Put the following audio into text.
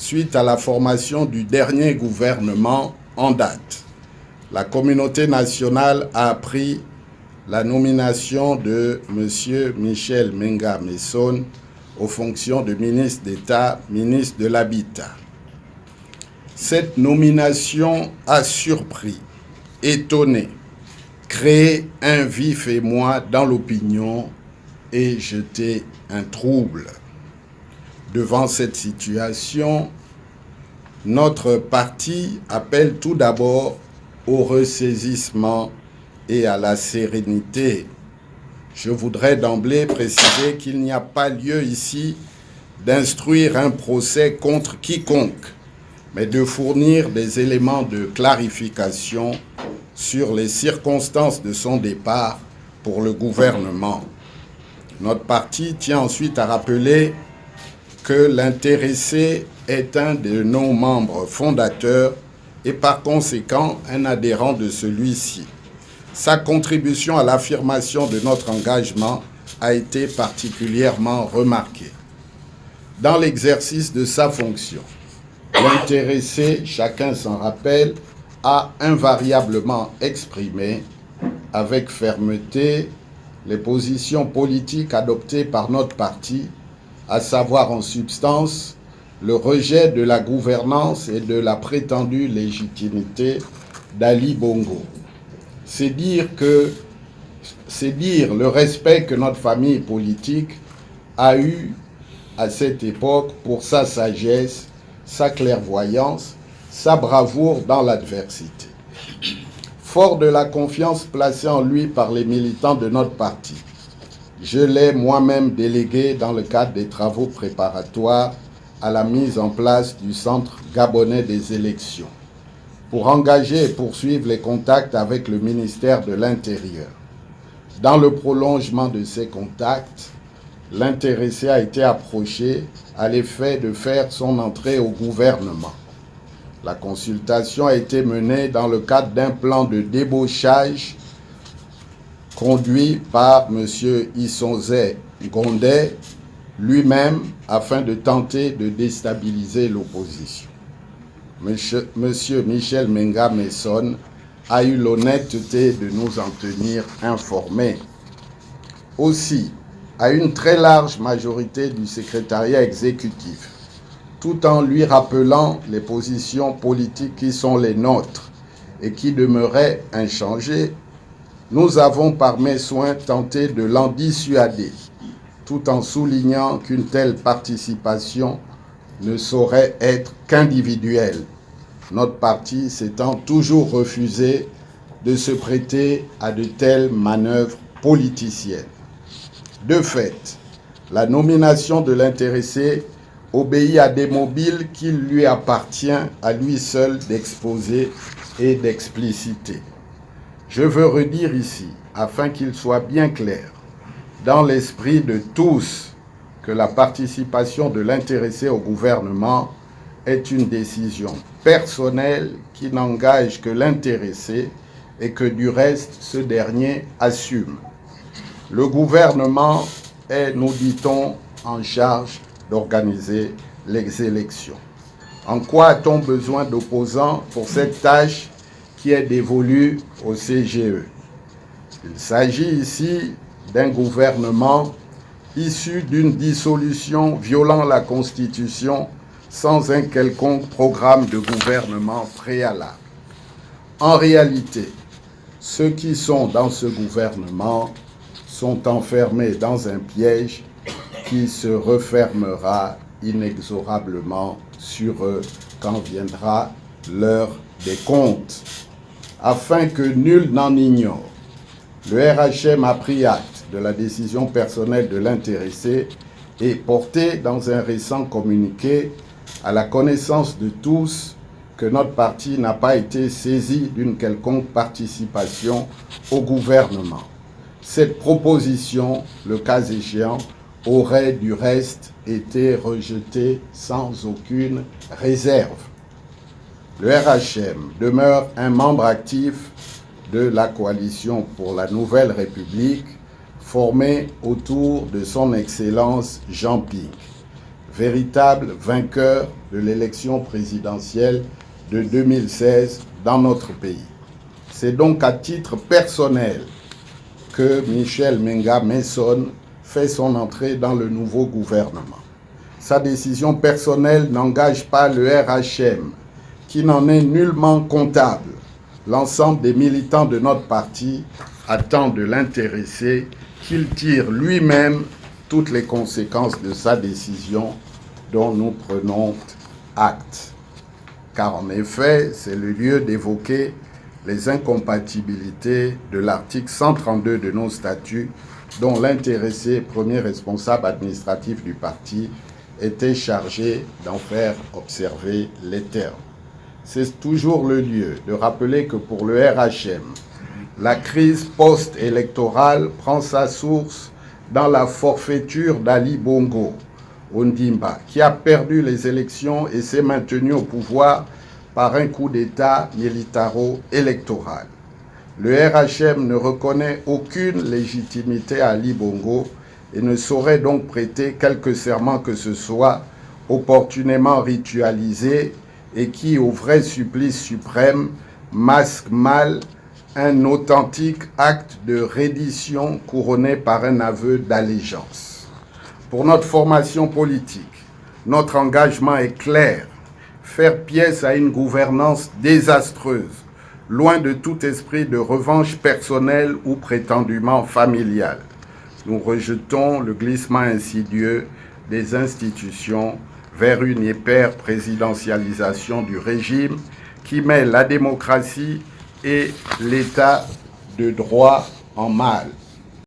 suite à la formation du dernier gouvernement en date. La communauté nationale a appris la nomination de M. Michel Menga Messon aux fonctions de ministre d'État, ministre de l'Habitat. Cette nomination a surpris, étonné, créé un vif émoi dans l'opinion et jeté un trouble. Devant cette situation, notre parti appelle tout d'abord au ressaisissement et à la sérénité. Je voudrais d'emblée préciser qu'il n'y a pas lieu ici d'instruire un procès contre quiconque, mais de fournir des éléments de clarification sur les circonstances de son départ pour le gouvernement. Notre parti tient ensuite à rappeler que l'intéressé est un de nos membres fondateurs et par conséquent un adhérent de celui-ci. Sa contribution à l'affirmation de notre engagement a été particulièrement remarquée. Dans l'exercice de sa fonction, l'intéressé, chacun s'en rappelle, a invariablement exprimé avec fermeté les positions politiques adoptées par notre parti, à savoir en substance le rejet de la gouvernance et de la prétendue légitimité d'Ali Bongo. C'est dire le respect que notre famille politique a eu à cette époque pour sa sagesse, sa clairvoyance, sa bravoure dans l'adversité. Fort de la confiance placée en lui par les militants de notre parti, je l'ai moi-même délégué dans le cadre des travaux préparatoires à la mise en place du Centre gabonais des élections, pour engager et poursuivre les contacts avec le ministère de l'Intérieur. Dans le prolongement de ces contacts, l'intéressé a été approché à l'effet de faire son entrée au gouvernement. La consultation a été menée dans le cadre d'un plan de débauchage conduit par M. Issonzé Gondé lui-même afin de tenter de déstabiliser l'opposition. M. Michel Menga Messon a eu l'honnêteté de nous en tenir informés. Aussi, à une très large majorité du secrétariat exécutif, tout en lui rappelant les positions politiques qui sont les nôtres et qui demeuraient inchangées, nous avons par mes soins tenté de l'en dissuader, tout en soulignant qu'une telle participation ne saurait être qu'individuelle, notre parti s'étant toujours refusé de se prêter à de telles manœuvres politiciennes. De fait, la nomination de l'intéressé obéit à des mobiles qu'il lui appartient à lui seul d'exposer et d'expliciter. Je veux redire ici, afin qu'il soit bien clair, dans l'esprit de tous, que la participation de l'intéressé au gouvernement est une décision personnelle qui n'engage que l'intéressé et que du reste, ce dernier assume. Le gouvernement est, nous dit-on, en charge d'organiser les élections. En quoi a-t-on besoin d'opposants pour cette tâche qui est dévolue au CGE? Il s'agit ici d'un gouvernement issu d'une dissolution violant la Constitution sans un quelconque programme de gouvernement préalable. En réalité, ceux qui sont dans ce gouvernement sont enfermés dans un piège qui se refermera inexorablement sur eux quand viendra l'heure des comptes. Afin que nul n'en ignore, le RHM a pris acte de la décision personnelle de l'intéressé et porté dans un récent communiqué à la connaissance de tous que notre parti n'a pas été saisi d'une quelconque participation au gouvernement. Cette proposition, le cas échéant, aurait du reste été rejetée sans aucune réserve. Le RHM demeure un membre actif de la coalition pour la Nouvelle République formée autour de son Excellence Jean Ping. véritable vainqueur de l'élection présidentielle de 2016 dans notre pays. C'est donc à titre personnel que Michel Menga Messon fait son entrée dans le nouveau gouvernement. Sa décision personnelle n'engage pas le RHM, qui n'en est nullement comptable. L'ensemble des militants de notre parti attendent de l'intéressé qu'il tire lui-même toutes les conséquences de sa décision dont nous prenons acte. Car en effet, c'est le lieu d'évoquer les incompatibilités de l'article 132 de nos statuts dont l'intéressé premier responsable administratif du parti était chargé d'en faire observer les termes. C'est toujours le lieu de rappeler que pour le RHM, la crise post-électorale prend sa source dans la forfaiture d'Ali Bongo Ondimba, qui a perdu les élections et s'est maintenu au pouvoir par un coup d'État militaro-électoral. Le RHM ne reconnaît aucune légitimité à Ali Bongo et ne saurait donc prêter quelque serment que ce soit opportunément ritualisé et qui, au vrai supplice suprême, masque mal un authentique acte de reddition couronné par un aveu d'allégeance. Pour notre formation politique, notre engagement est clair: faire pièce à une gouvernance désastreuse, loin de tout esprit de revanche personnelle ou prétendument familiale. Nous rejetons le glissement insidieux des institutions vers une hyper-présidentialisation du régime qui met la démocratie et l'état de droit en mal.